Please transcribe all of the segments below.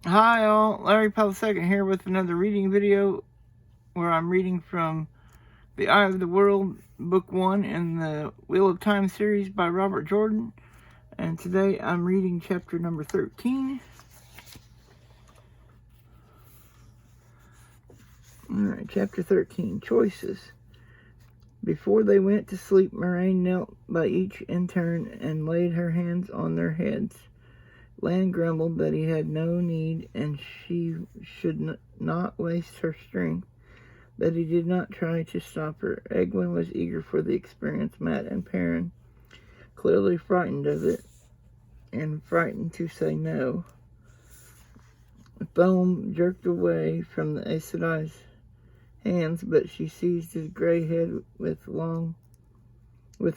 Hi all, Larry Powell II here with another reading video where I'm reading from The Eye of the World, Book 1 in the Wheel of Time series by Robert Jordan. And today I'm reading chapter number 13. Alright, chapter 13, Choices. Before they went to sleep, Moraine knelt by each in turn and laid her hands on their heads. Lan grumbled that he had no need and she should not waste her strength, but he did not try to stop her. Egwin was eager for the experience. Matt and Perrin, clearly frightened of it, and frightened to say no. Foam jerked away from the Aes Sedai's hands, but she seized his gray head with a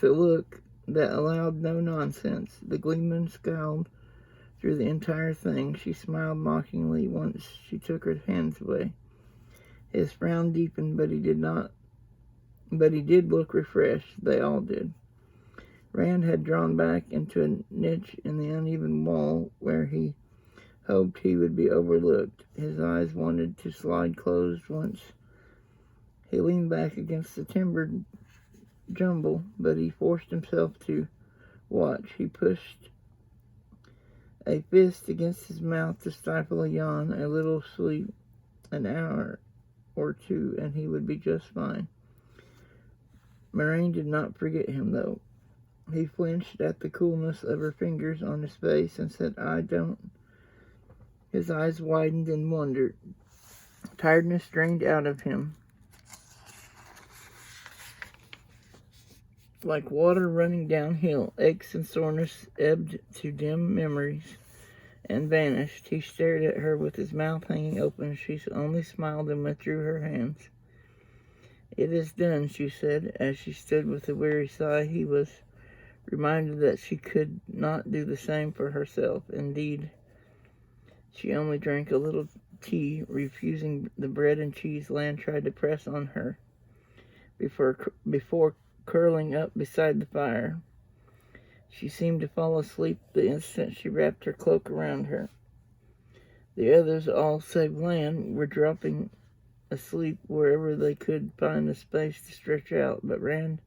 look that allowed no nonsense. The gleeman scowled through the entire thing. She smiled mockingly once she took her hands away. His frown deepened, but he did look refreshed. They all did. Rand had drawn back into a niche in the uneven wall where he hoped he would be overlooked. His eyes wanted to slide closed once he leaned back against the timbered jumble, but he forced himself to watch. He pushed a fist against his mouth to stifle a yawn. A little sleep, an hour or two, and he would be just fine. Moraine did not forget him, though. He flinched at the coolness of her fingers on his face and said, "I don't." His eyes widened in wonder. Tiredness drained out of him. Like water running downhill, aches and soreness ebbed to dim memories and vanished. He stared at her with his mouth hanging open. She only smiled and withdrew her hands. "It is done," she said, as she stood with a weary sigh. He was reminded that she could not do the same for herself. Indeed, she only drank a little tea, refusing the bread and cheese Lan tried to press on her before curling up beside the fire. She seemed to fall asleep the instant she wrapped her cloak around her. The others, all save Lan, were dropping asleep wherever they could find a space to stretch out, but Rand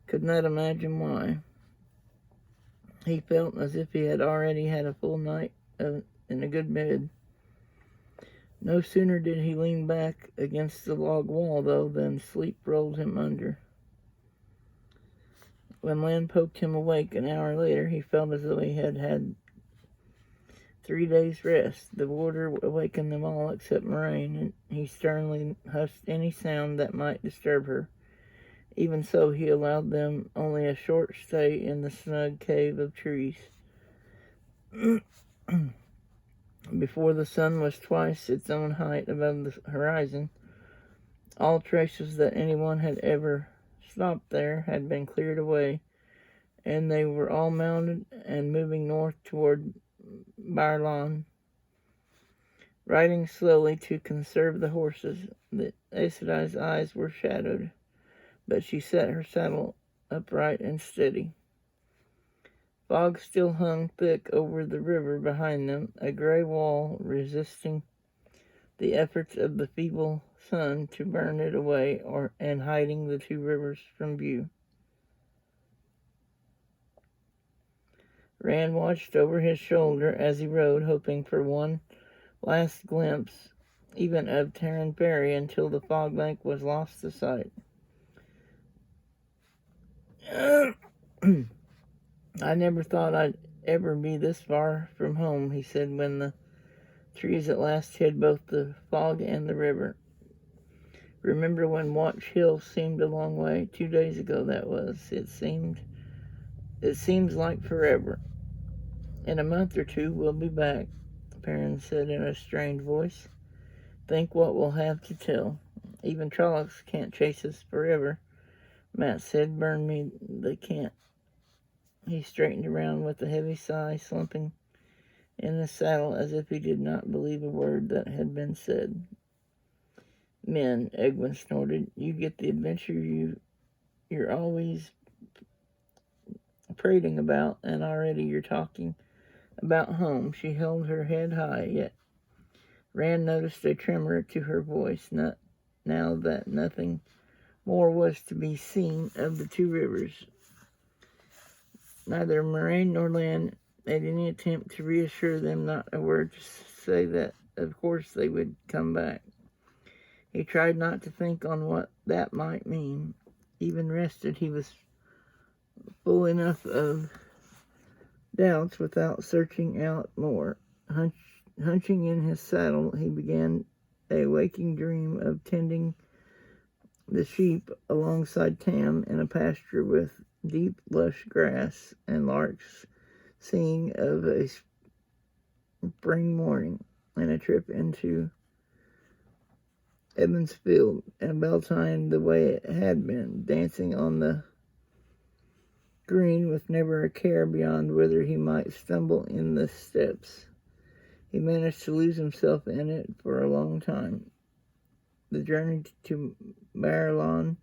could not imagine why. He felt as if he had already had a full night in a good bed. No sooner did he lean back against the log wall, though, than sleep rolled him under. When Lan poked him awake an hour later, he felt as though he had had 3 days' rest. The warder awakened them all except Moraine, and he sternly hushed any sound that might disturb her. Even so, he allowed them only a short stay in the snug cave of trees. Before the sun was twice its own height above the horizon, all traces that anyone had ever stopped there had been cleared away, and they were all mounted and moving north toward Baerlon, riding slowly to conserve the horses. The Aes Sedai's eyes were shadowed, but she set her saddle upright and steady. Fog still hung thick over the river behind them, a gray wall resisting the efforts of the feeble sun to burn it away and hiding the two rivers from view. Rand watched over his shoulder as he rode, hoping for one last glimpse even of Terran Ferry until the fog bank was lost to sight. "I never thought I'd ever be this far from home," he said when the trees at last hid both the fog and the river. "Remember when Watch Hill seemed a long way? 2 days ago, that was. It seems like forever." "In a month or two, we'll be back," Perrin said in a strained voice. "Think what we'll have to tell. Even Trollocs can't chase us forever," Matt said. "Burn me, they can't." He straightened around with a heavy sigh, slumping in the saddle as if he did not believe a word that had been said. "Men," Egwin snorted. "You get the adventure you're always prating about, and already you're talking about home." She held her head high, yet Rand noticed a tremor to her voice, now that nothing more was to be seen of the two rivers. Neither Moraine nor Land made any attempt to reassure them, not a word to say that, of course, they would come back. He tried not to think on what that might mean. Even rested, he was full enough of doubts without searching out more. Hunching in his saddle, he began a waking dream of tending the sheep alongside Tam in a pasture with deep, lush grass and larks, singing of a spring morning, and a trip into Evansfield and Beltane the way it had been, dancing on the green with never a care beyond whither he might stumble in the steps. He managed to lose himself in it for a long time. The journey to Marilyn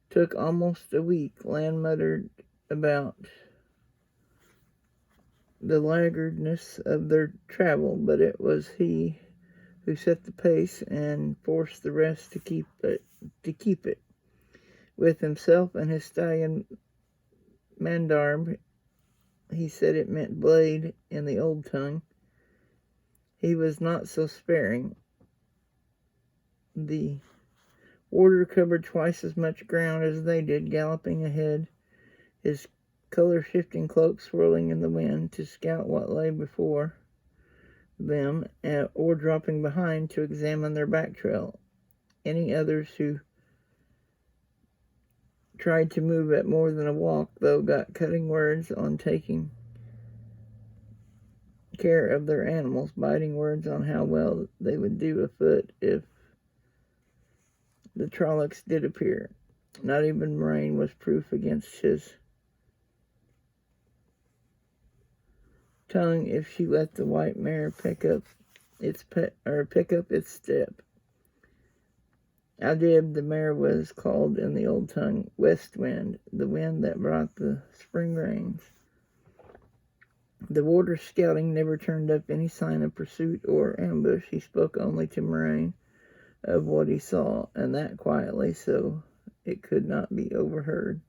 took almost a week. Land muttered about the laggardness of their travel, but it was he who set the pace and forced the rest to keep it. With himself and his stallion Mandarb, he said it meant blade in the old tongue. He was not so sparing. The warder covered twice as much ground as they did, galloping ahead, his color-shifting cloak swirling in the wind to scout what lay before them, or dropping behind to examine their back trail. Any others who tried to move at more than a walk, though, got cutting words on taking care of their animals, biting words on how well they would do afoot if the Trollocs did appear. Not even Moraine was proof against his tongue if she let the white mare pick up its step. Adib, the mare, was called in the old tongue West Wind, the wind that brought the spring rains. The warder's scouting never turned up any sign of pursuit or ambush. He spoke only to Moraine of what he saw, and that quietly, so it could not be overheard.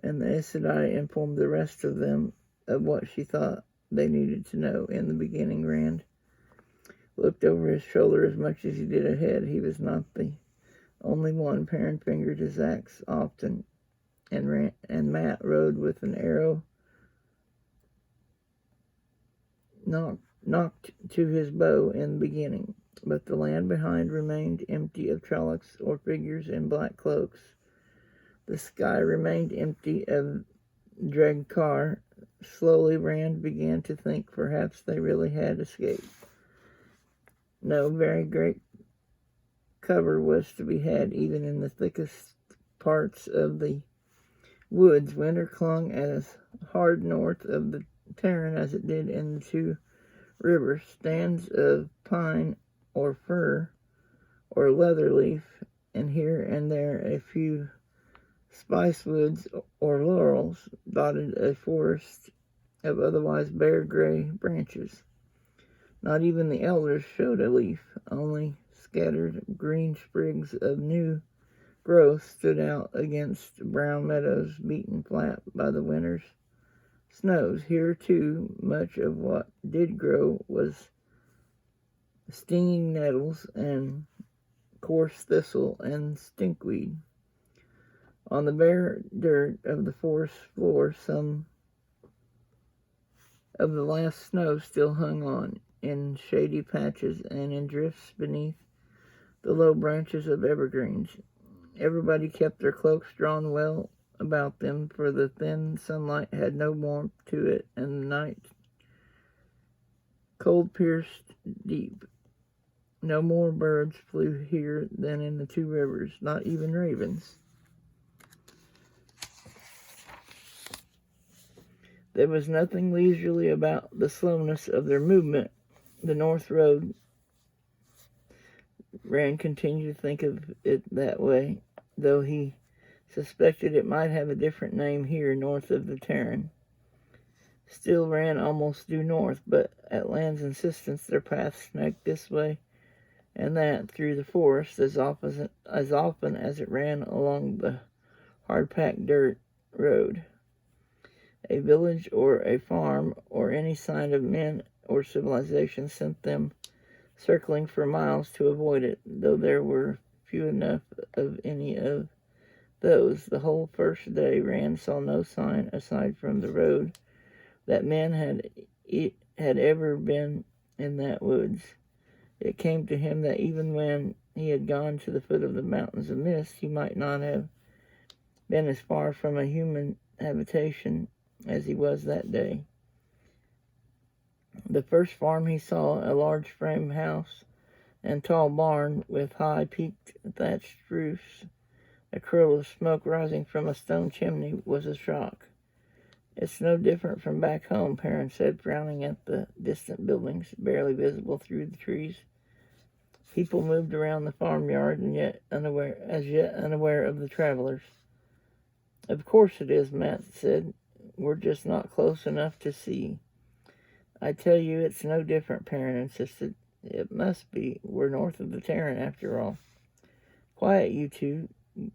And the Aes Sedai informed the rest of them of what she thought they needed to know. In the beginning, Rand looked over his shoulder as much as he did ahead. He was not the only one. Perrin fingered his axe often, and Matt rode with an arrow knocked to his bow in the beginning. But the land behind remained empty of Trollocs or figures in black cloaks. The sky remained empty of Dregcar. Slowly, Rand began to think perhaps they really had escaped. No very great cover was to be had, even in the thickest parts of the woods. Winter clung as hard north of the Terran as it did in the two rivers. Stands of pine or fir or leather leaf, and here and there a few spicewoods or laurels dotted a forest of otherwise bare gray branches. Not even the elders showed a leaf. Only scattered green sprigs of new growth stood out against brown meadows beaten flat by the winter's snows. Here, too, much of what did grow was stinging nettles and coarse thistle and stinkweed. On the bare dirt of the forest floor, some of the last snow still hung on, in shady patches and in drifts beneath the low branches of evergreens. Everybody kept their cloaks drawn well about them, for the thin sunlight had no warmth to it, and the night cold pierced deep. No more birds flew here than in the two rivers, not even ravens. There was nothing leisurely about the slowness of their movement. The North Road, Rand continued to think of it that way, though he suspected it might have a different name here north of the Terran. still ran almost due north, but at Land's insistence their path snagged this way and that through the forest as often as it ran along the hard-packed dirt road. A village or a farm or any sign of men or civilization sent them circling for miles to avoid it, though there were few enough of any of those. The whole first day Rand saw no sign, aside from the road, that men had ever been in that woods. It came to him that even when he had gone to the foot of the mountains of mist, he might not have been as far from a human habitation as he was that day. The first farm he saw, a large frame house and tall barn with high peaked thatched roofs, a curl of smoke rising from a stone chimney, was a shock. "It's no different from back home," Perrin said, frowning at the distant buildings, barely visible through the trees. People moved around the farmyard, and yet unaware of the travelers. "Of course it is," Matt said. "We're just not close enough to see." "I tell you it's no different," Perrin insisted. "It must be. We're north of the Tarrant, after all." "Quiet, you two,"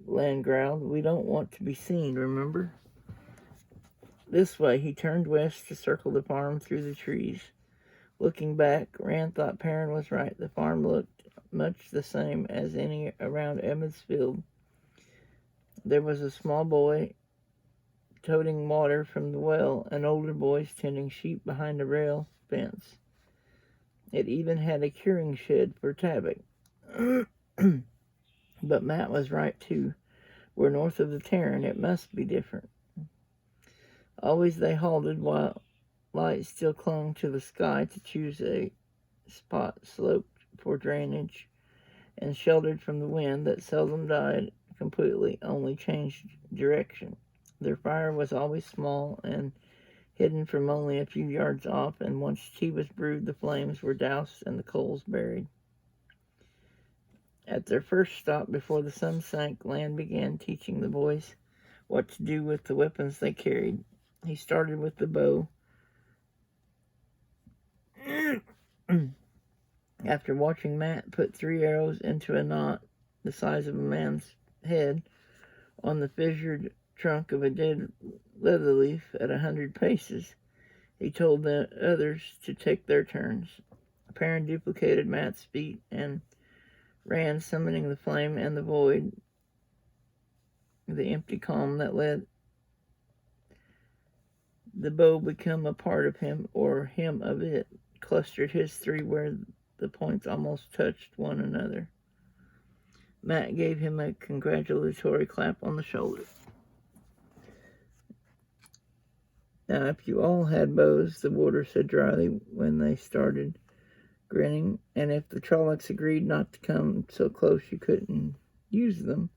Land growled. "We don't want to be seen, remember?" "This way." He turned west to circle the farm through the trees. Looking back, Rand thought Perrin was right. The farm looked much the same as any around Emmetsfield. There was a small boy toting water from the well, and older boys tending sheep behind a rail fence. It even had a curing shed for Tabak. But Matt was right, too. We're north of the Tarrant. It must be different. Always they halted while light still clung to the sky to choose a spot sloped for drainage and sheltered from the wind that seldom died completely, only changed direction. Their fire was always small and hidden from only a few yards off, and once tea was brewed, the flames were doused and the coals buried. At their first stop before the sun sank, Land began teaching the boys what to do with the weapons they carried. He started with the bow. After watching Matt put 3 arrows into a knot the size of a man's head on the fissured trunk of a dead leather leaf at 100 paces, he told the others to take their turns. Perrin duplicated Matt's feat and ran, summoning the flame and the void, the empty calm that let the bow become a part of him, or him of it, clustered his 3 where the points almost touched one another. Matt gave him a congratulatory clap on the shoulder. "Now, if you all had bows," the warder said dryly when they started grinning, "and if the Trollocs agreed not to come so close you couldn't use them."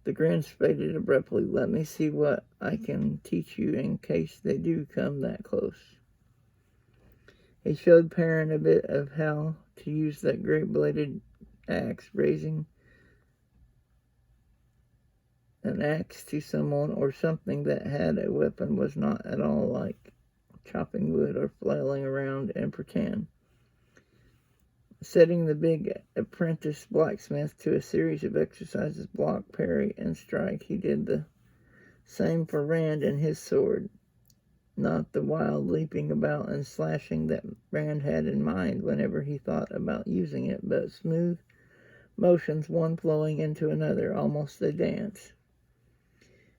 The grins faded abruptly. "Let me see what I can teach you in case they do come that close." He showed Perrin a bit of how to use that great-bladed axe. Raising an axe to someone or something that had a weapon was not at all like chopping wood or flailing around and pretend. Setting the big apprentice blacksmith to a series of exercises, block, parry, and strike, he did the same for Rand and his sword. Not the wild leaping about and slashing that Rand had in mind whenever he thought about using it, but smooth motions, one flowing into another, almost a dance.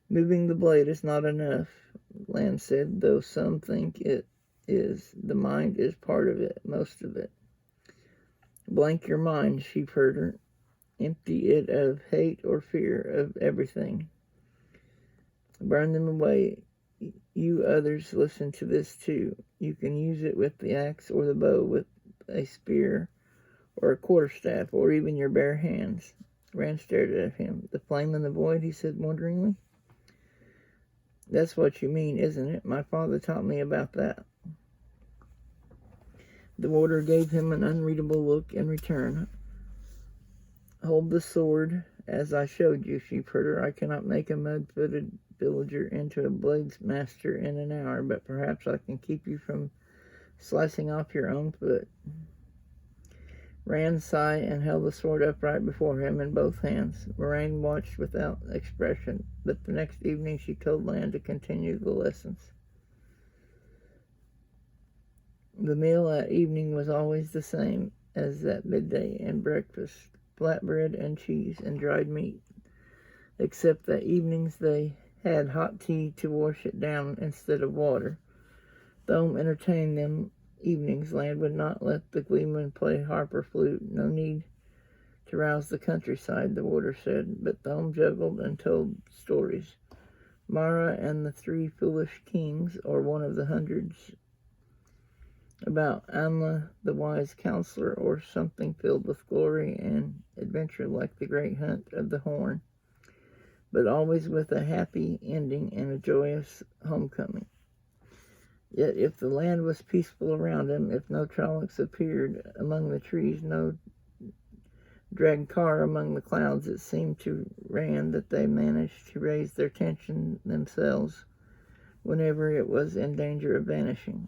"Moving the blade is not enough," Land said, "though some think it is. The mind is part of it, most of it. Blank your mind, sheepherder. Empty it of hate or fear, of everything. Burn them away. You others, listen to this too. You can use it with the axe or the bow, with a spear or a quarterstaff, or even your bare hands." Rand stared at him. "The flame in the void," he said wonderingly. "That's what you mean, isn't it? My father taught me about that." The warder gave him an unreadable look in return. "Hold the sword as I showed you, sheepherder. I cannot make a mud-footed villager into a blades master in an hour, but perhaps I can keep you from slicing off your own foot. Rand sighed and held the sword upright before him in both hands. Moraine watched without expression, but the next evening she told Land to continue the lessons. The meal at evening was always the same as at midday and breakfast, flatbread and cheese and dried meat, except that evenings they had hot tea to wash it down instead of water. Thome entertained them evenings. Land would not let the gleeman play harp or flute. No need to rouse the countryside, the warder said, but Thome juggled and told stories. Mara and the Three Foolish Kings, or one of the hundreds, about Anla, the wise counselor, or something filled with glory and adventure like the great hunt of the Horn, but always with a happy ending and a joyous homecoming. Yet if the land was peaceful around him, if no Trollocs appeared among the trees, no dragged car among the clouds, it seemed to Rand that they managed to raise their tension themselves whenever it was in danger of vanishing.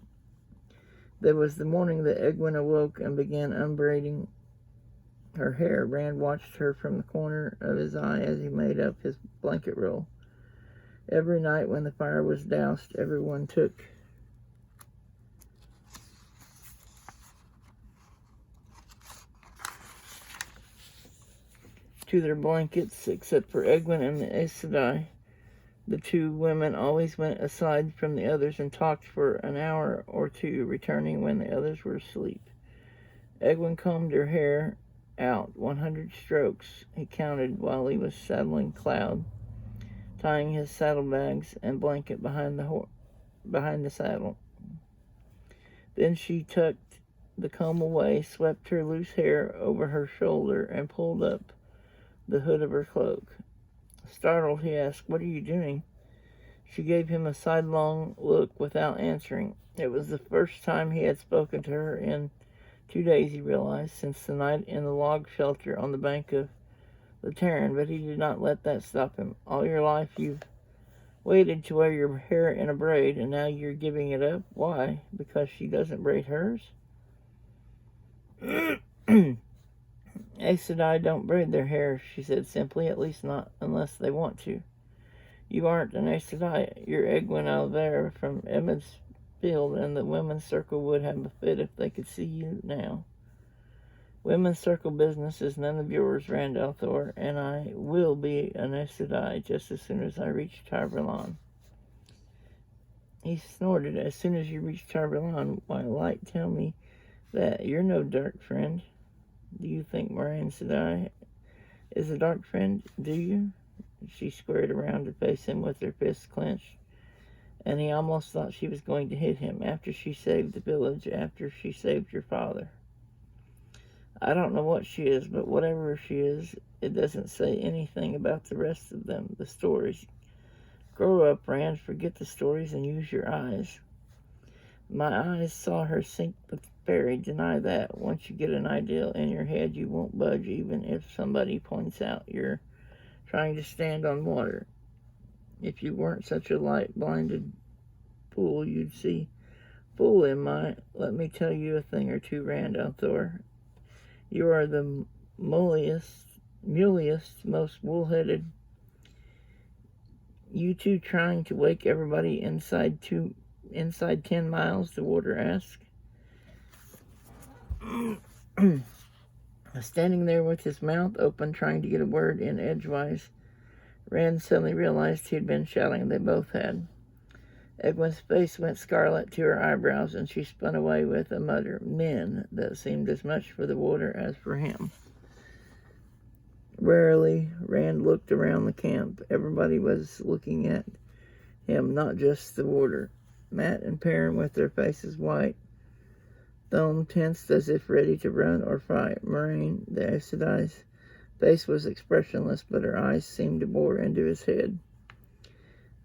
There was the morning that Egwene awoke and began unbraiding her hair. Rand watched her from the corner of his eye as he made up his blanket roll. Every night when the fire was doused, everyone took to their blankets, except for Egwene and the Aes Sedai. The two women always went aside from the others and talked for an hour or two, returning when the others were asleep. Egwene combed her hair out 100 strokes, he counted while he was saddling Cloud, tying his saddlebags and blanket behind the saddle. Then she tucked the comb away, swept her loose hair over her shoulder, and pulled up the hood of her cloak. Startled, he asked, "What are you doing?" She gave him a sidelong look without answering. It was the first time he had spoken to her in 2 days, he realized, since the night in the log shelter on the bank of the Tarn, but he did not let that stop him. "All your life you've waited to wear your hair in a braid, and now you're giving it up? Why? Because she doesn't braid hers?" "Aes Sedai don't braid their hair," she said simply, "at least not unless they want to." "You aren't an Aes Sedai. You're Egwene Alvera from Emmons Field, and the women's circle would have a fit if they could see you now." "Women's circle business is none of yours, Rand al'Thor, and I will be an Aes Sedai just as soon as I reach Tar-Valon." He snorted. "As soon as you reach Tar-Valon? Why, Light, tell me that. You're no dark friend. Do you think Moraine Sedai is a dark friend? Do you?" She squared around to face him with her fists clenched, and he almost thought she was going to hit him. "After she saved the village, after she saved your father." "I don't know what she is, but whatever she is, it doesn't say anything about the rest of them, the stories. Grow up, Rand, forget the stories and use your eyes." "My eyes saw her sink with the ferry. Deny that. Once you get an idea in your head, you won't budge, even if somebody points out you're trying to stand on water. If you weren't such a light-blinded fool, you'd see. Fool am I? Let me tell you a thing or two, Rand al'Thor. You are the mulliest, most wool-headed. You two trying to wake everybody inside 10 miles, the warder asked. Standing there with his mouth open, trying to get a word in edgewise, Rand suddenly realized he had been shouting. They both had. Egwene's face went scarlet to her eyebrows, and she spun away with a mutter, "Men," that seemed as much for the warder as for him. Warily, Rand looked around the camp. Everybody was looking at him, not just the warder. Mat and Perrin with their faces white, Thome tensed as if ready to run or fight. Moraine, the Aes Sedai's face was expressionless, but her eyes seemed to bore into his head.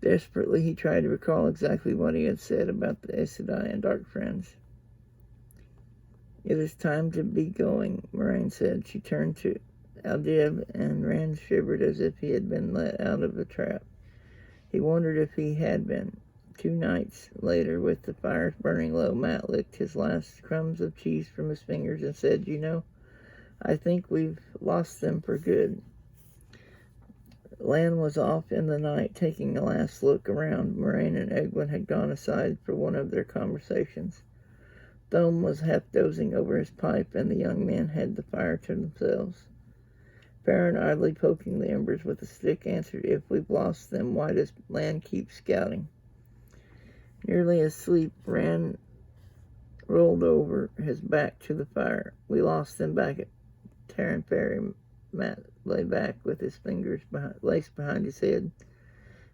Desperately, he tried to recall exactly what he had said about the Aes Sedai and dark friends. "It is time to be going," Moraine said. She turned to Aldib, and Rand shivered as if he had been let out of a trap. He wondered if he had been. 2 nights later, with the fires burning low, Matt licked his last crumbs of cheese from his fingers and said, "You know, I think we've lost them for good." Lan was off in the night, taking a last look around. Moraine and Egwin had gone aside for one of their conversations. Thome was half dozing over his pipe, and the young men had the fire to themselves. Perrin, idly poking the embers with a stick, answered, "If we've lost them, why does Lan keep scouting?" Nearly asleep, Rand rolled over his back to the fire. "We lost them back at Terran Ferry." Matt lay back with his fingers laced behind his head,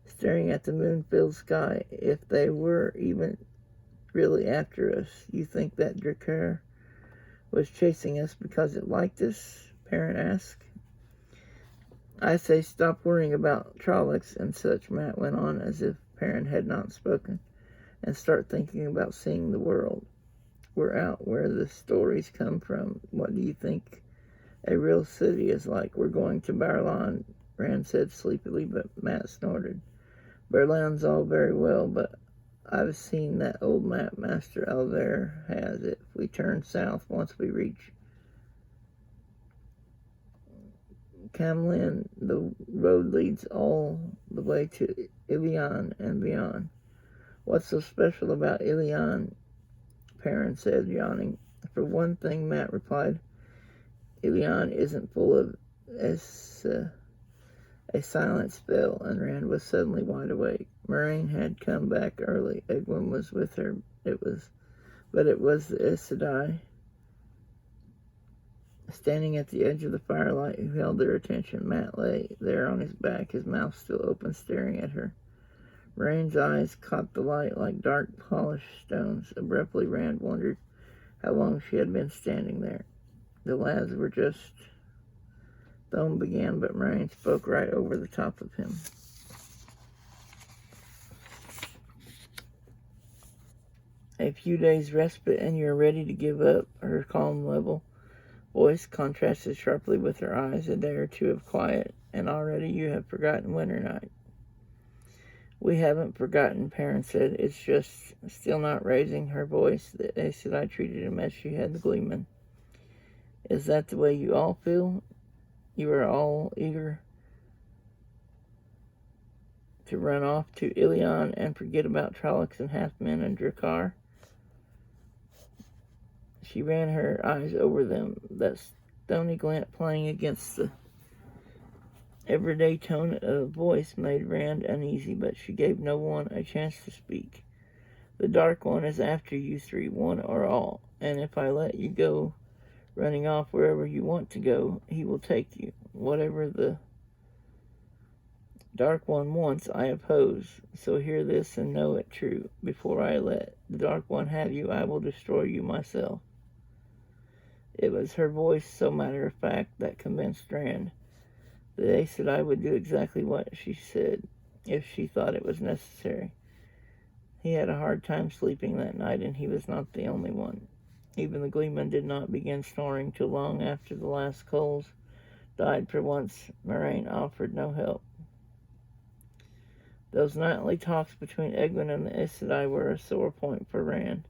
staring at the moon-filled sky. "If they were even really after us, you think that Drakkar was chasing us because it liked us?" Perrin asked. "I say stop worrying about Trollocs and such," Matt went on, as if Perrin had not spoken, "and start thinking about seeing the world. We're out where the stories come from. What do you think a real city is like?" "We're going to Barlan," Rand said sleepily, but Matt snorted. "Barlan's all very well, but I've seen that old map Master Alver has. If we turn south once we reach Camlin, the road leads all the way to Ilion and beyond." "What's so special about Ilion?" Perrin said, yawning. "For one thing," Matt replied, "Ilion isn't full of a silent spell," and Rand was suddenly wide awake. Moraine had come back early. Egwin was with her. It was the Aes Sedai, standing at the edge of the firelight, who held their attention. Matt lay there on his back, his mouth still open, staring at her. Moraine's eyes caught the light like dark polished stones. Abruptly, Rand wondered how long she had been standing there. "The lads were just..." Thome began, but Moraine spoke right over the top of him. "A few days respite and you're ready to give up?" Her calm, level voice contrasted sharply with her eyes. "A day or two of quiet, and already you have forgotten winter night." "We haven't forgotten," Perrin said. "It's just..." Still not raising her voice, the Aes Sedai treated him as she had the Gleeman. "Is that the way you all feel? You are all eager to run off to Ilion and forget about Trollocs and Halfmen and Drakkar?" She ran her eyes over them, that stony glint playing against the everyday tone of voice made Rand uneasy, but she gave no one a chance to speak. "The Dark One is after you three, one or all, and if I let you go running off wherever you want to go, he will take you. Whatever the Dark One wants, I oppose. So hear this and know it true. Before I let the Dark One have you, I will destroy you myself." It was her voice, so matter-of-fact, that convinced Rand. The Aes Sedai would do exactly what she said, if she thought it was necessary. He had a hard time sleeping that night, and he was not the only one. Even the Gleeman did not begin snoring till long after the last coals died. For once, Moraine offered no help. Those nightly talks between Egwin and the Aes Sedai were a sore point for Rand.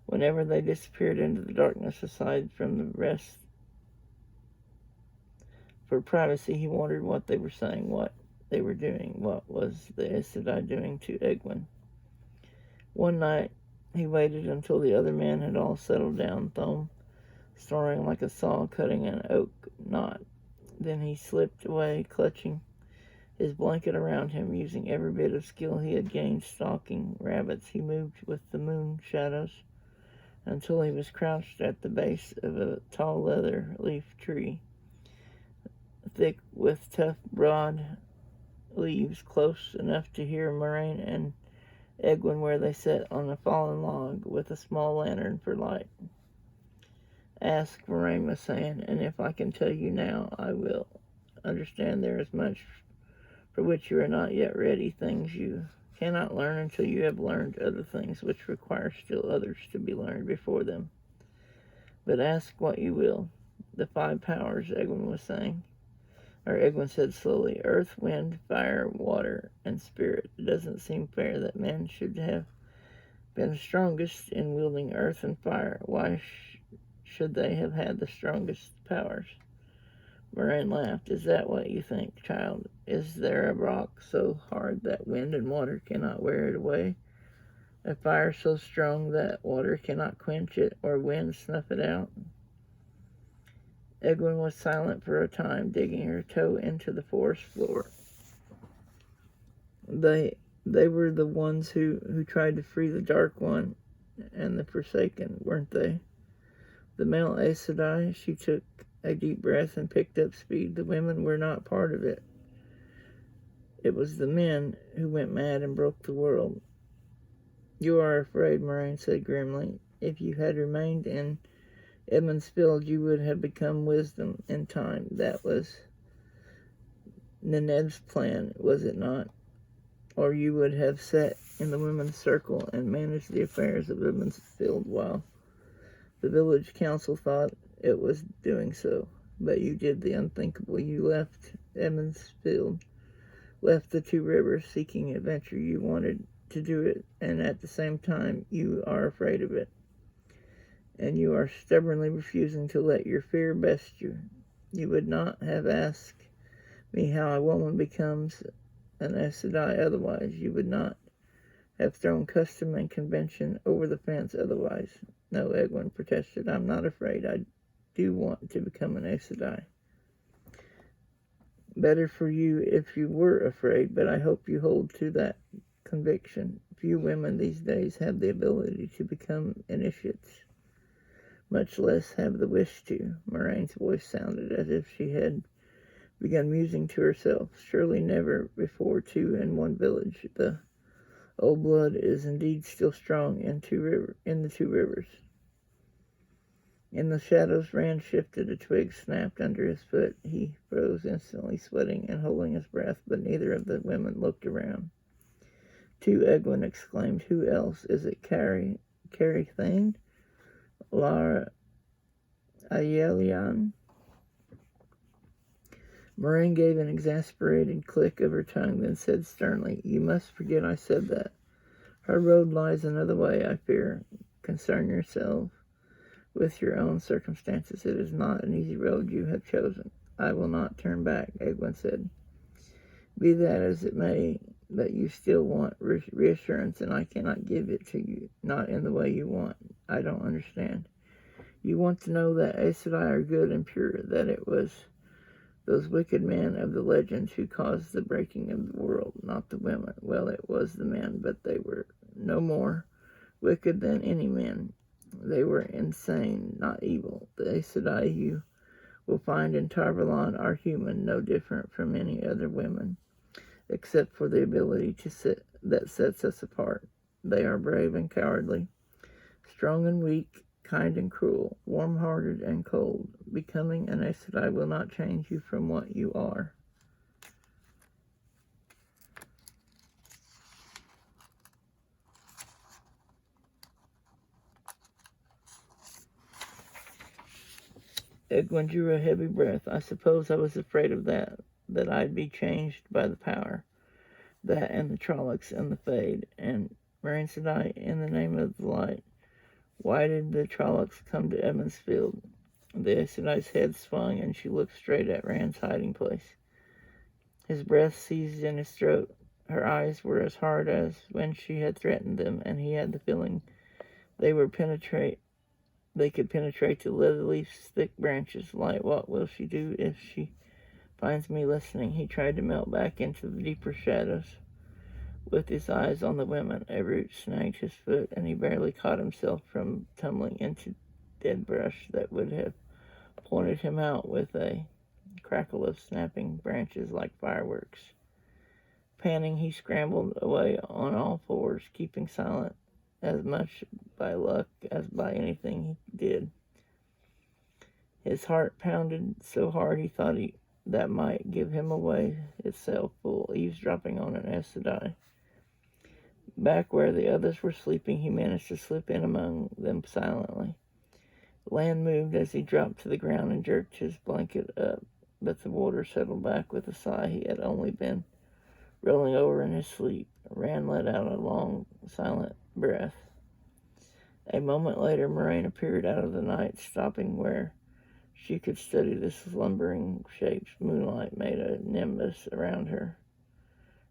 Whenever they disappeared into the darkness, aside from the rest for privacy, he wondered what they were saying, what they were doing. What was the Aes Sedai doing to Egwin? One night, he waited until the other men had all settled down, Thome snoring like a saw cutting an oak knot. Then he slipped away, clutching his blanket around him, using every bit of skill he had gained stalking rabbits. He moved with the moon shadows until he was crouched at the base of a tall leather-leaf tree, thick with tough, broad leaves, close enough to hear Moraine and Egwin where they sat on a fallen log with a small lantern for light. "Ask," Moraine was saying, "and if I can tell you now, I will. Understand there is much for which you are not yet ready, things you cannot learn until you have learned other things which require still others to be learned before them. But ask what you will." "The 5 powers," Egwin was saying. Or Egwin said slowly, earth, wind, fire, water, and spirit. It doesn't seem fair that men should have been strongest in wielding earth and fire. Why should they have had the strongest powers? Moraine laughed. Is that what you think, child? Is there a rock so hard that wind and water cannot wear it away? A fire so strong that water cannot quench it, or wind snuff it out? Egwin was silent for a time, digging her toe into the forest floor. They were the ones who tried to free the Dark One and the Forsaken, weren't they? The male Aes Sedai. She took a deep breath and picked up speed. The women were not part of it. It was the men who went mad and broke the world. You are afraid, Moraine said grimly. If you had remained in Edmundsfield, you would have become wisdom in time. That was Nened's plan, was it not? Or you would have sat in the women's circle and managed the affairs of Edmundsfield while the village council thought it was doing so. But you did the unthinkable. You left Edmundsfield, left the two rivers seeking adventure. You wanted to do it, and at the same time you are afraid of it. And you are stubbornly refusing to let your fear best you. You would not have asked me how a woman becomes an Aes Sedai otherwise. You would not have thrown custom and convention over the fence otherwise. No, Egwin protested. I'm not afraid. I do want to become an Aes Sedai. Better for you if you were afraid, but I hope you hold to that conviction. Few women these days have the ability to become initiates, much less have the wish to. Moraine's voice sounded as if she had begun musing to herself. Surely never before two in one village. The old blood is indeed still strong in the two rivers. In the shadows, Rand shifted. A twig snapped under his foot. He froze instantly, sweating and holding his breath, but neither of the women looked around. To Egwin exclaimed, who else? Is it Carrie Thane? Lara Ayelian? Moraine gave an exasperated click of her tongue, then said sternly, you must forget I said that. Her road lies another way, I fear. Concern yourself with your own circumstances. It is not an easy road you have chosen. I will not turn back, Egwin said. Be that as it may, but you still want reassurance, and I cannot give it to you, not in the way you want. I don't understand. You want to know that Aes Sedai are good and pure, that it was those wicked men of the legends who caused the breaking of the world, not the women. Well, it was the men, but they were no more wicked than any men. They were insane, not evil. The Aes Sedai you will find in Tar Valon are human, no different from any other women, except for the ability that sets us apart. They are brave and cowardly, strong and weak, kind and cruel, warm-hearted and cold. Becoming an Aes Sedai will not change you from what you are. Egwin drew a heavy breath. I suppose I was afraid of that I'd be changed by the power. That and the Trollocs and the Fade. And Moraine Sedai, in the name of the light, why did the Trollocs come to Edmundsfield? The Aes Sedai's head swung, and she looked straight at Rand's hiding place. His breath seized in his throat. Her eyes were as hard as when she had threatened them, and he had the feeling they could penetrate the leather-leaf thick branches. Light, what will she do if she finds me listening? He tried to melt back into the deeper shadows with his eyes on the women. A root snagged his foot, and he barely caught himself from tumbling into dead brush that would have pointed him out with a crackle of snapping branches like fireworks. Panting, he scrambled away on all fours, keeping silent as much by luck as by anything he did. His heart pounded so hard he thought that might give him away itself, full eavesdropping on an Aes Sedai. Back where the others were sleeping, he managed to slip in among them silently. The land moved as he dropped to the ground and jerked his blanket up. but the water settled back with a sigh he had only been rolling over in his sleep. Rand let out a long, silent breath. A moment later, Moraine appeared out of the night, stopping where she could study the slumbering shapes. Moonlight made a nimbus around her.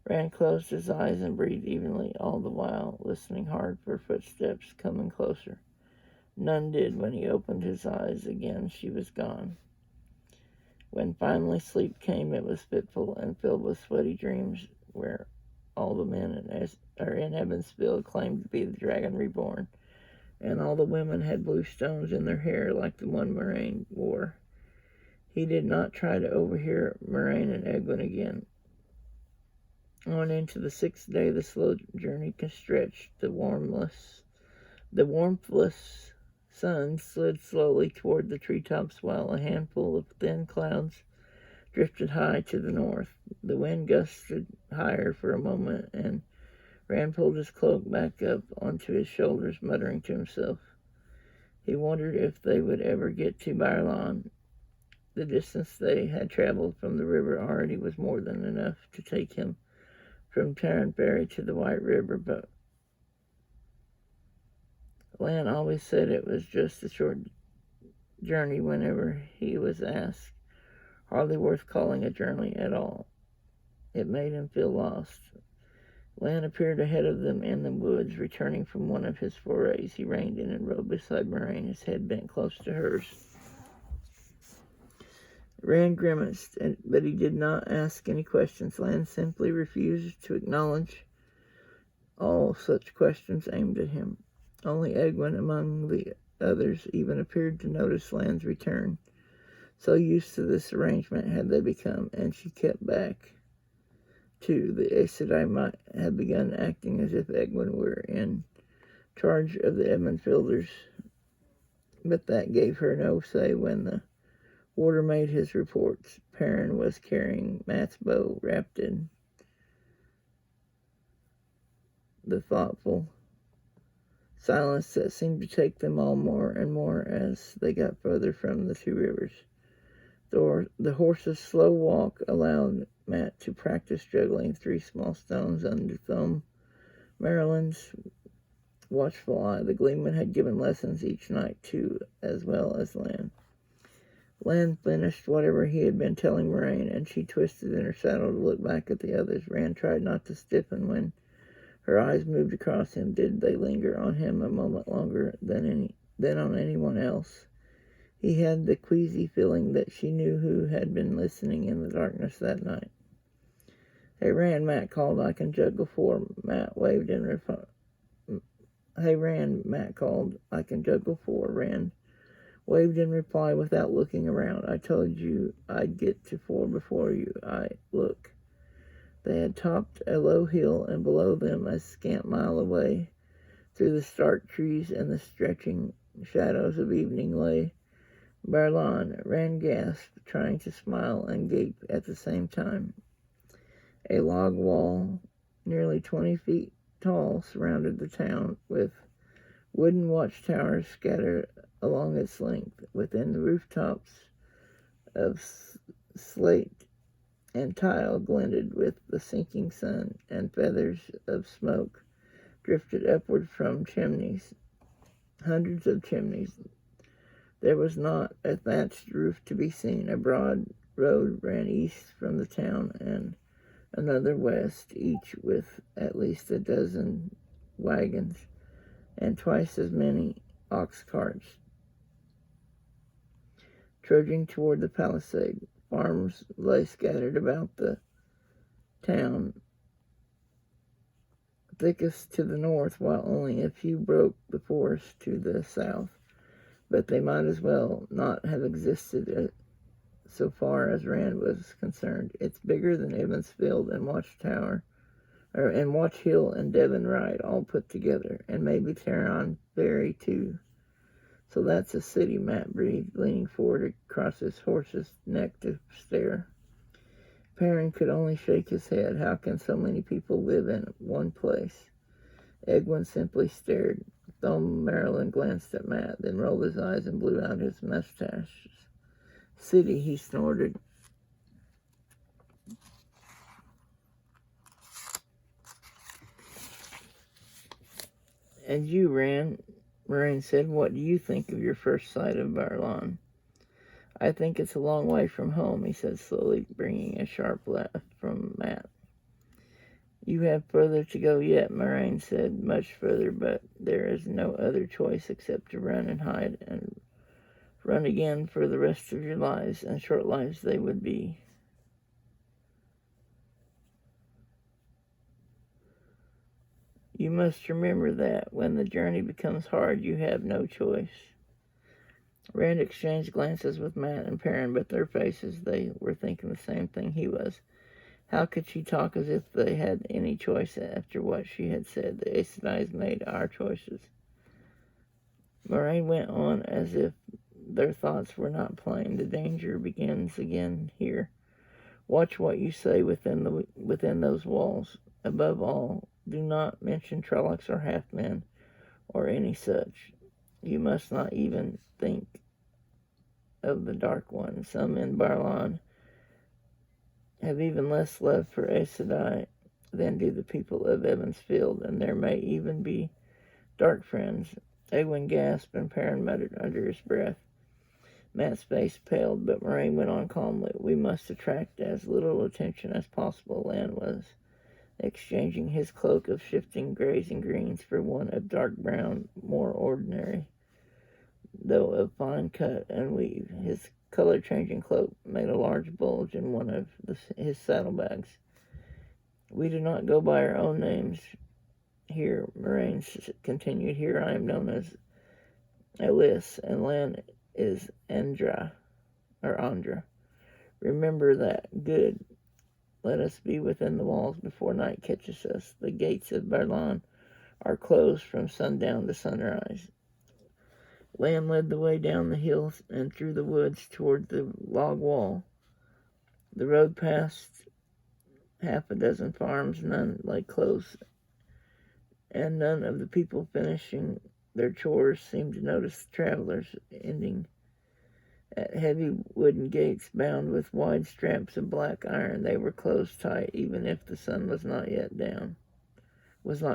Rand closed his eyes and breathed evenly, all the while listening hard for footsteps coming closer. None did. When he opened his eyes again, she was gone. When finally sleep came, it was fitful and filled with sweaty dreams where all the men in Evansville claimed to be the Dragon Reborn, and all the women had blue stones in their hair like the one Moraine wore. He did not try to overhear Moraine and Egwin again. On into the 6th day, the slow journey stretched. The warmthless sun slid slowly toward the treetops while a handful of thin clouds drifted high to the north. The wind gusted higher for a moment, and Rand pulled his cloak back up onto his shoulders, muttering to himself. He wondered if they would ever get to Baerlon. The distance they had traveled from the river already was more than enough to take him from Tarrant Ferry to the White River, but Lan always said it was just a short journey whenever he was asked. Hardly worth calling a journey at all. It made him feel lost. Lan appeared ahead of them in the woods, returning from one of his forays. He reined in and rode beside Moraine, his head bent close to hers. Rand grimaced, but he did not ask any questions. Lan simply refused to acknowledge all such questions aimed at him. Only Egwin among the others even appeared to notice Lan's return. So used to this arrangement had they become, and she kept back, too. The Aes Sedai might have begun acting as if Egwin were in charge of the Evanfielders, but that gave her no say when the warder made his reports. Perrin was carrying Mat's bow, wrapped in the thoughtful silence that seemed to take them all more and more as they got further from the two rivers. The horse's slow walk allowed Matt to practice juggling 3 small stones under Thumb Maryland's watchful eye. The gleeman had given lessons each night, too, as well as Lan. Lan finished whatever he had been telling Moraine, and she twisted in her saddle to look back at the others. Rand tried not to stiffen when her eyes moved across him. Did they linger on him a moment longer than on anyone else? He had the queasy feeling that she knew who had been listening in the darkness that night. "Hey, Rand," Matt called. "I can juggle 4. Matt waved in reply. "Hey, Rand," Matt called. "I can juggle 4. Rand waved in reply without looking around. "I told you I'd get to 4 before you. Look." They had topped a low hill, and below them, a scant mile away, through the stark trees and the stretching shadows of evening, lay Baerlon. Rand gasped, trying to smile and gape at the same time. A log wall, nearly 20 feet tall, surrounded the town, with wooden watchtowers scattered along its length. Within, the rooftops of slate and tile glinted with the sinking sun, and feathers of smoke drifted upward from chimneys. Hundreds of chimneys. There was not a thatched roof to be seen. A broad road ran east from the town and another west, each with at least a dozen wagons and twice as many ox carts trudging toward the palisade. Farms lay scattered about the town, thickest to the north, while only a few broke the forest to the south. But they might as well not have existed so far as Rand was concerned. It's bigger than Evansfield and Watch Hill and Devon Ride all put together, and maybe Tarrant Ferry too. So that's a city, Matt breathed, leaning forward across his horse's neck to stare. Perrin could only shake his head. How can so many people live in one place? Egwin simply stared. Thumb Maryland glanced at Matt, then rolled his eyes and blew out his mustache. "City," he snorted. And you, Rand, Moraine said, what do you think of your first sight of Barlon? I think it's a long way from home, he said slowly, bringing a sharp laugh from Matt. You have further to go yet, Moraine said, much further, but there is no other choice except to run and hide and run again for the rest of your lives, and short lives they would be. You must remember that when the journey becomes hard, you have no choice. Rand exchanged glances with Matt and Perrin, but their faces, they were thinking the same thing he was. How could she talk as if they had any choice after what she had said? The Aes Sedai made our choices. Moraine went on as if their thoughts were not plain. The danger begins again here. Watch what you say within those walls. Above all, do not mention Trollocs or half-men or any such. You must not even think of the Dark One. Some in Barlon have even less love for Aes Sedai than do the people of Evansfield, and there may even be dark friends. Egwin gasped, and Perrin muttered under his breath. Matt's face paled, but Moraine went on calmly. We must attract as little attention as possible. Lan was exchanging his cloak of shifting grays and greens for one of dark brown, more ordinary, though of fine cut and weave. His color-changing cloak made a large bulge in one of his saddlebags. We do not go by our own names here, Moraine continued. Here I am known as Elis, and Lan is Andra. Remember that. Good. Let us be within the walls before night catches us. The gates of Barlon are closed from sundown to sunrise. Lan led the way down the hills and through the woods toward the log wall. The road passed half a dozen farms, none lay close, and none of the people finishing their chores seemed to notice the travelers, ending at heavy wooden gates bound with wide straps of black iron. They were closed tight, even if the sun was not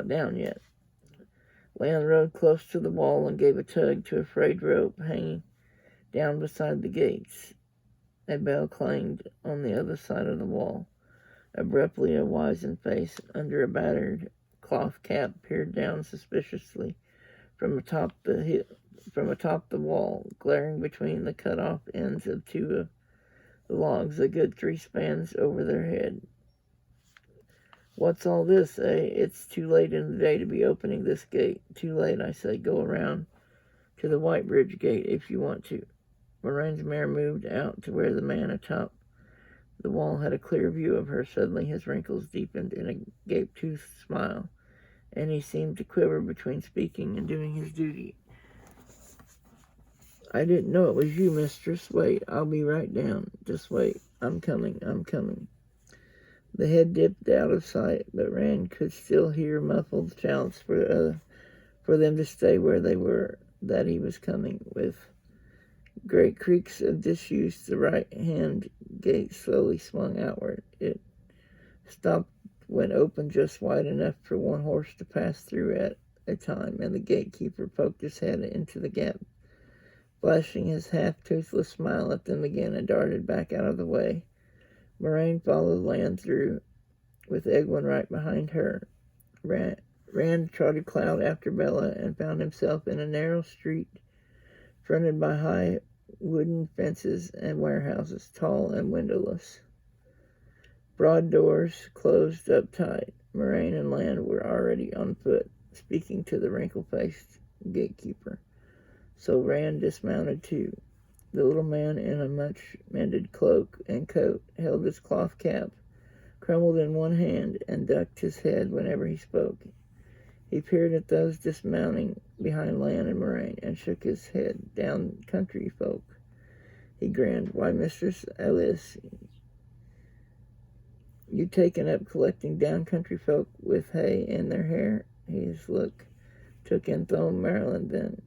down yet. Lan rode close to the wall and gave a tug to a frayed rope hanging down beside the gates. A bell clanged on the other side of the wall. Abruptly, a wizened face under a battered cloth cap peered down suspiciously from atop the wall, glaring between the cut-off ends of two of the logs, a good 3 spans over their head. What's all this, eh? It's too late in the day to be opening this gate. Too late, I say. Go around to the White Bridge gate if you want to. Moraine's mare moved out to where the man atop the wall had a clear view of her. Suddenly his wrinkles deepened in a gape-toothed smile, and he seemed to quiver between speaking and doing his duty. I didn't know it was you, mistress. Wait, I'll be right down. Just wait. I'm coming. The head dipped out of sight, but Rand could still hear muffled shouts for them to stay where they were, that he was coming. With great creaks of disuse, the right-hand gate slowly swung outward. It stopped when opened just wide enough for one horse to pass through at a time, and the gatekeeper poked his head into the gap, flashing his half-toothless smile at them again, and darted back out of the way. Moraine followed Lan through, with Egwin right behind her. Rand trotted Cloud after Bella and found himself in a narrow street fronted by high wooden fences and warehouses, tall and windowless. Broad doors closed up tight. Moraine and Lan were already on foot, speaking to the wrinkle-faced gatekeeper. So Rand dismounted too. The little man in a much-mended cloak and coat held his cloth cap, crumbled in one hand, and ducked his head whenever he spoke. He peered at those dismounting behind Lan and Moraine, and shook his head. Down country folk, he grinned. Why, Mistress Alice, you taken up collecting down country folk with hay in their hair? His look took in Thome, Maryland, then.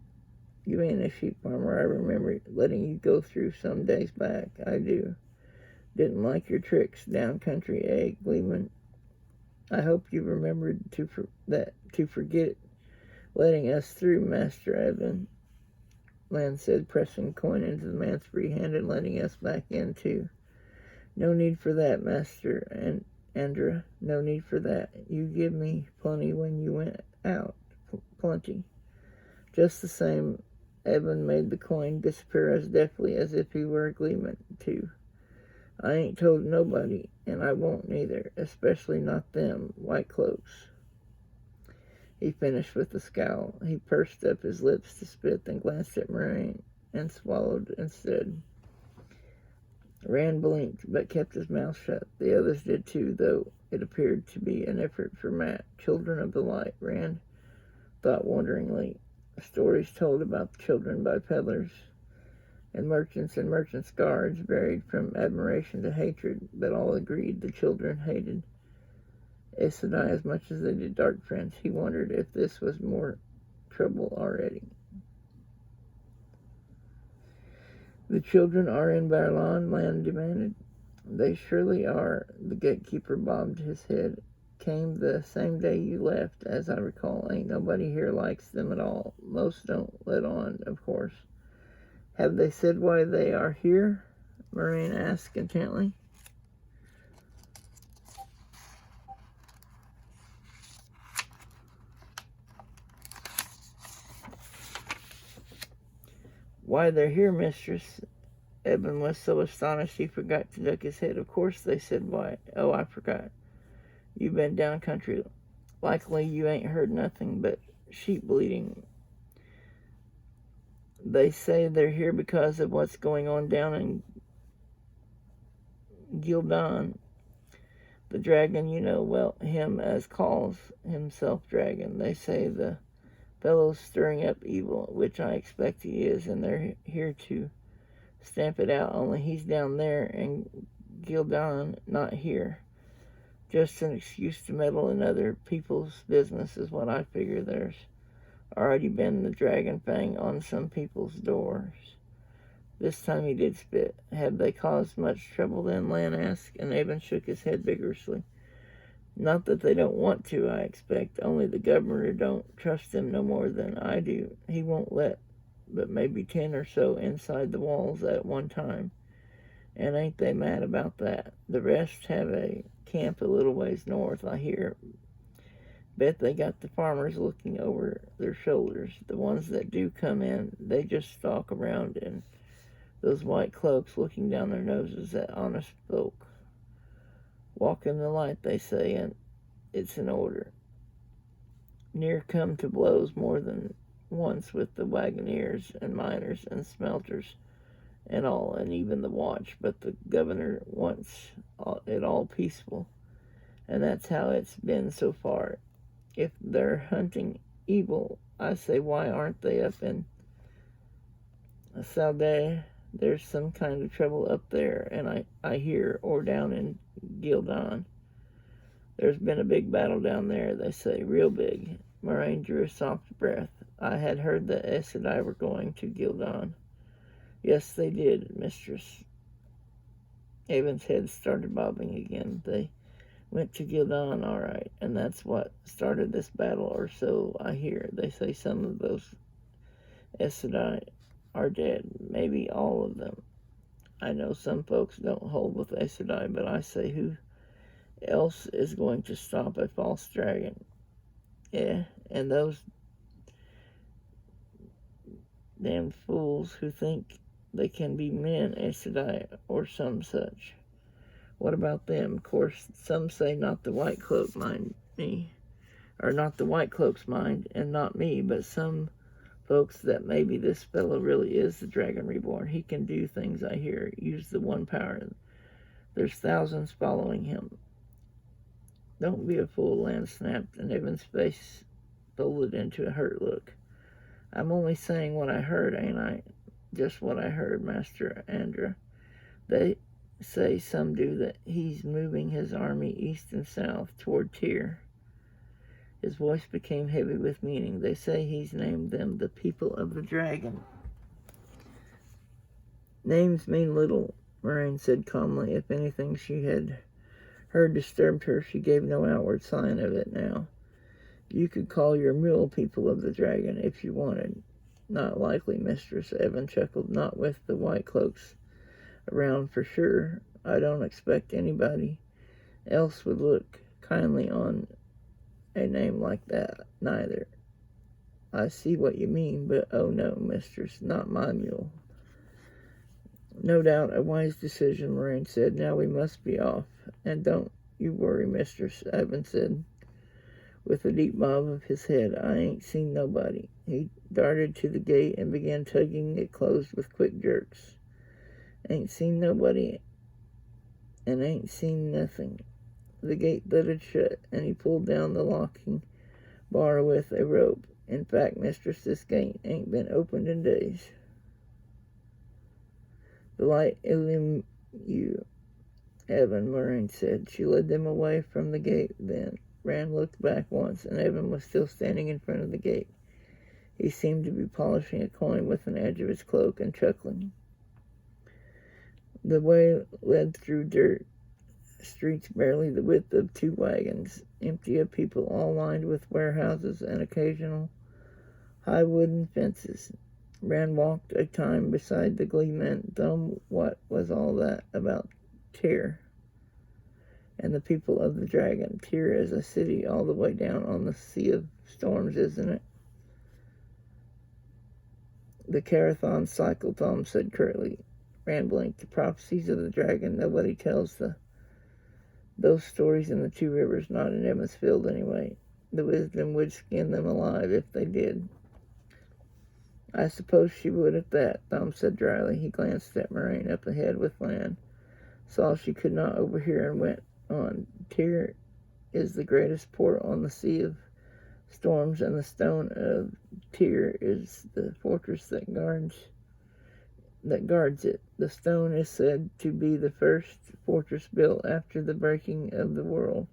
You ain't a sheep farmer. I remember letting you go through some days back. I do. Didn't like your tricks, down country, Gleeman. I hope you remembered to forget letting us through, Master Evan, Lan said, pressing the coin into the man's free hand and letting us back in, too. No need for that, Master Andra. No need for that. You give me plenty when you went out. Plenty. Just the same, Evan made the coin disappear as deftly as if he were a gleeman, too. I ain't told nobody, and I won't neither, especially not them white cloaks. He finished with a scowl. He pursed up his lips to spit, then glanced at Moraine and swallowed instead. Rand blinked, but kept his mouth shut. The others did too, though it appeared to be an effort for Matt. Children of the light, Rand thought wonderingly. Stories told about the children by peddlers and merchants' guards varied from admiration to hatred, but all agreed the children hated Aes Sedai as much as they did Dark Prince. He wondered if this was more trouble already. The children are in Baerlon, Lan demanded. They surely are. The gatekeeper bobbed his head. Came the same day you left, as I recall. Ain't nobody here likes them at all. Most don't let on, of course. Have they said why they are here? Moraine asked intently. Why they're here, mistress. Evan was so astonished he forgot to duck his head. Of course they said why. Oh, I forgot. You've been down country. Likely you ain't heard nothing but sheep bleating. They say they're here because of what's going on down in Gildan. The dragon, you know, well, him as calls himself dragon. They say the fellow's stirring up evil, which I expect he is, and they're here to stamp it out, only he's down there in Gildan, not here. Just an excuse to meddle in other people's business is what I figure. There's already been the dragon fang on some people's doors. This time he did spit. Have they caused much trouble then, Lan asked, and Avon shook his head vigorously. Not that they don't want to, I expect, only the governor don't trust them no more than I do. He won't let but maybe 10 or so inside the walls at one time. And ain't they mad about that? The rest have a camp a little ways north, I hear. Bet they got the farmers looking over their shoulders. The ones that do come in, they just stalk around in those white cloaks looking down their noses at honest folk. Walk in the light, they say, and it's an order. Near come to blows more than once with the wagoners and miners and smelters and all, and even the watch, but the governor wants it all peaceful, and that's how it's been so far. If they're hunting evil, I say, why aren't they up in Saudet? There's some kind of trouble up there, and I hear, or down in Gildan. There's been a big battle down there, they say, real big. Moraine drew a soft breath. I had heard that Aes Sedai were going to Gildan. Yes, they did, mistress. Avon's head started bobbing again. They went to Gildan, all right, and that's what started this battle, or so I hear. They say some of those Aes Sedai are dead, maybe all of them. I know some folks don't hold with Aes Sedai, but I say who else is going to stop a false dragon? Yeah, and those damn fools who think they can be men, Aes Sedai, or some such. What about them? Of course, some say not the white cloak mind me, or not the white cloak's mind, and not me, but some folks that maybe this fellow really is the dragon reborn. He can do things, I hear, use the one power. There's thousands following him. Don't be a fool, Lan snapped, and Evan's face folded into a hurt look. I'm only saying what I heard, ain't I? Just what I heard, Master Andra. They say some do that he's moving his army east and south toward Tyr. His voice became heavy with meaning. They say he's named them the people of the dragon. Names mean little, Moraine said calmly. If anything she had heard disturbed her, she gave no outward sign of it now. You could call your mule people of the dragon if you wanted. Not likely, mistress, Evan chuckled. Not with the white cloaks around for sure. I don't expect anybody else would look kindly on a name like that, neither. I see what you mean, but oh no, mistress, not my mule. No doubt a wise decision, Moraine said. Now we must be off. And don't you worry, mistress, Evan said, with a deep bob of his head. I ain't seen nobody. He darted to the gate and began tugging it closed with quick jerks. Ain't seen nobody and ain't seen nothing. The gate thudded shut, and he pulled down the locking bar with a rope. In fact, mistress, this gate ain't been opened in days. The light illumined you, Evan, Moraine said. She led them away from the gate then. Rand looked back once, and Evan was still standing in front of the gate. He seemed to be polishing a coin with an edge of his cloak and chuckling. The way led through dirt streets barely the width of 2 wagons, empty of people, all lined with warehouses and occasional high wooden fences. Rand walked a time beside the gleeman. What was all that about Tyr and the people of the dragon? Tyr is a city all the way down on the Sea of Storms, isn't it? The Carathon cycle, Thom said curtly. Rand blinked. The prophecies of the dragon. Nobody tells those stories in the 2 rivers, not in Evansfield anyway. The wisdom would skin them alive if they did. I suppose she would at that, Thom said dryly. He glanced at Moraine up ahead with Lan, saw she could not overhear, and went on. Tyr is the greatest port on the Sea of Storms, and the stone of Tyr is the fortress that guards it. The stone is said to be the first fortress built after the breaking of the world,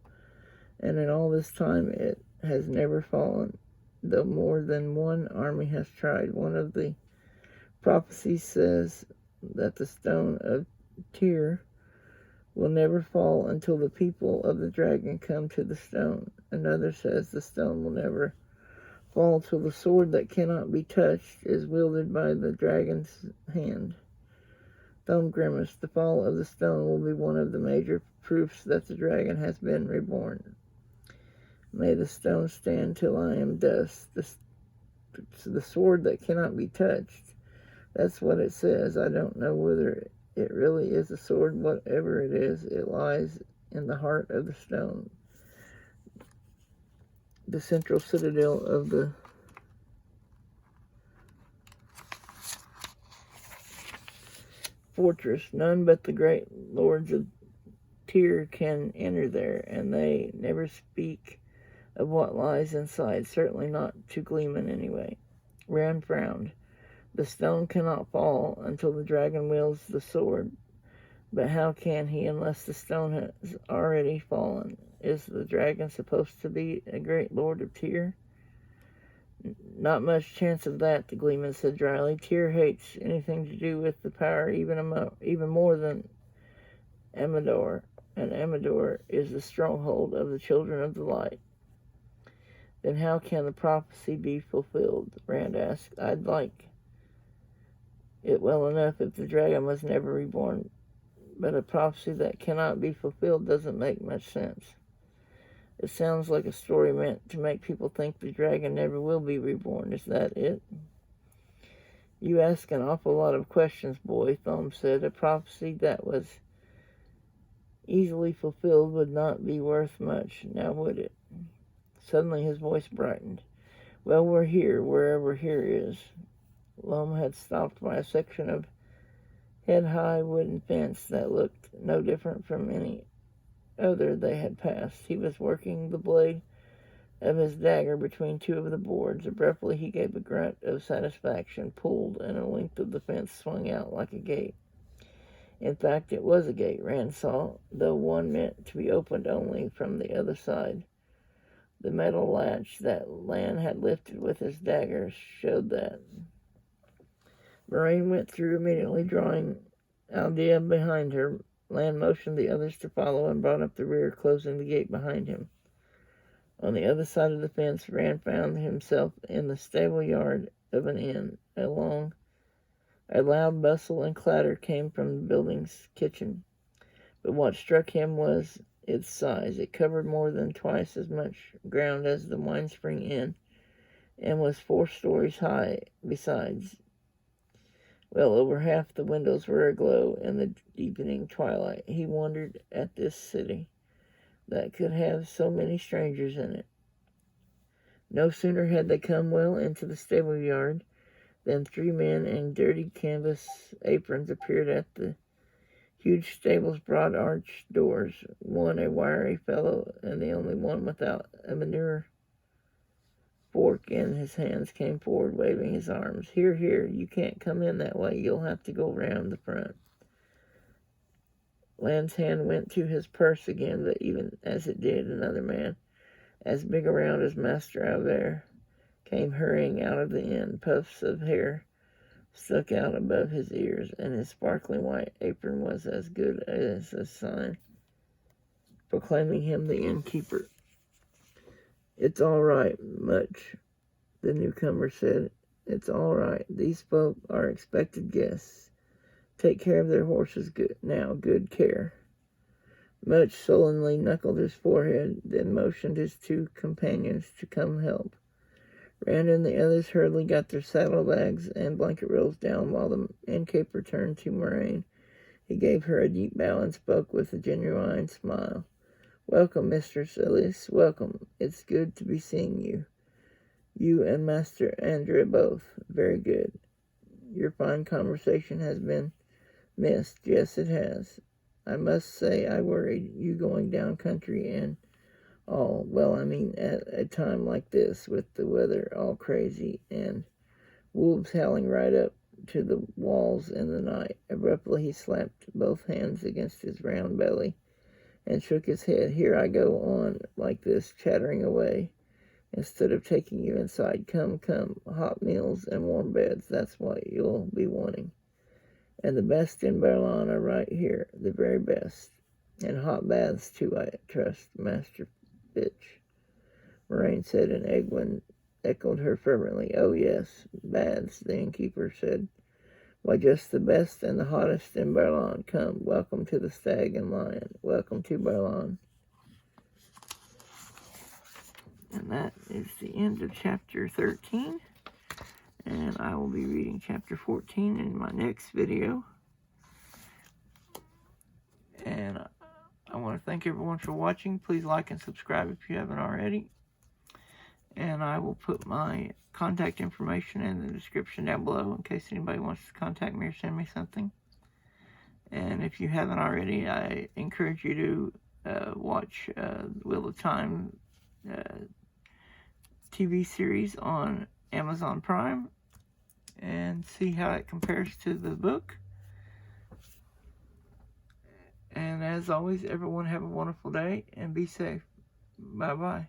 and in all this time it has never fallen, though more than one army has tried. One of the prophecies says that the stone of Tyr will never fall until the people of the dragon come to the stone. Another says the stone will never fall till the sword that cannot be touched is wielded by the dragon's hand. Thom grimaced. The fall of the stone will be one of the major proofs that the dragon has been reborn. May the stone stand till I am dust. The sword that cannot be touched. That's what it says. I don't know whether it really is a sword. Whatever it is, it lies in the heart of the stone, the central citadel of the fortress. None but the great lords of Tyr can enter there, and they never speak of what lies inside, certainly not to Gleeman anyway. Rand frowned. The stone cannot fall until the dragon wields the sword. But how can he unless the stone has already fallen? Is the dragon supposed to be a great lord of Tyr? Not much chance of that, the Gleeman said dryly. Tyr hates anything to do with the power even more than Amador, and Amador is the stronghold of the children of the light. Then how can the prophecy be fulfilled? Rand asked. I'd like it well enough if the dragon was never reborn, but a prophecy that cannot be fulfilled doesn't make much sense. It sounds like a story meant to make people think the dragon never will be reborn. Is that it? You ask an awful lot of questions, boy, Thom said. A prophecy that was easily fulfilled would not be worth much, now would it? Suddenly his voice brightened. Well, we're here, wherever here is. Lom had stopped by a section of head-high wooden fence that looked no different from any other they had passed. He was working the blade of his dagger between 2 of the boards. Abruptly he gave a grunt of satisfaction, pulled, and a length of the fence swung out like a gate. In fact, it was a gate, Rand saw, though one meant to be opened only from the other side. The metal latch that Lan had lifted with his dagger showed that. Moraine went through immediately, drawing Aldea behind her. Lan motioned the others to follow and brought up the rear, closing the gate behind him. On the other side of the fence, Rand found himself in the stable yard of an inn. A loud bustle and clatter came from the building's kitchen, but what struck him was its size. It covered more than twice as much ground as the Wine Spring Inn, and was 4 stories high besides. Well over half the windows were aglow in the deepening twilight. He wondered at this city that could have so many strangers in it. No sooner had they come well into the stable yard than 3 men in dirty canvas aprons appeared at the huge stable's broad arched doors. One, a wiry fellow, and the only one without a manure fork in his hands, came forward, waving his arms. Here, here, you can't come in that way. You'll have to go round the front. Land's hand went to his purse again, but even as it did, another man, as big around as Master Ave, came hurrying out of the inn. Puffs of hair stuck out above his ears, and his sparkling white apron was as good as a sign proclaiming him the innkeeper. "It's all right, Much," the newcomer said. "It's all right. These folk are expected guests. Take care of their horses good care." Much sullenly knuckled his forehead, then motioned his 2 companions to come help. Rand and the others hurriedly got their saddlebags and blanket rolls down, while the innkeeper turned to Moraine. He gave her a deep bow and spoke with a genuine smile. "Welcome, Mistress Elise, welcome. It's good to be seeing you. You and Master Andrea both. Very good. Your fine conversation has been missed." "Yes, it has. I must say I worried you going down country and all. Well, I mean, at a time like this, with the weather all crazy and wolves howling right up to the walls in the night." Abruptly he slapped both hands against his round belly and shook his head. "Here I go on like this, chattering away, instead of taking you inside. Come, hot meals and warm beds, that's what you'll be wanting. And the best in Berlin are right here, the very best. And hot baths, too, I trust, Master Fitch," Moraine said, and Egwin echoed her fervently. "Oh, yes, baths," the innkeeper said. "Why, just the best and the hottest in Berlin. Come, welcome to the Stag and Lion. Welcome to Berlin." And that is the end of chapter 13. And I will be reading chapter 14 in my next video. And I want to thank everyone for watching. Please like and subscribe if you haven't already. And I will put my contact information in the description down below in case anybody wants to contact me or send me something. And if you haven't already, I encourage you to watch Wheel of Time TV series on Amazon Prime and see how it compares to the book. And as always, everyone have a wonderful day and be safe. Bye-bye.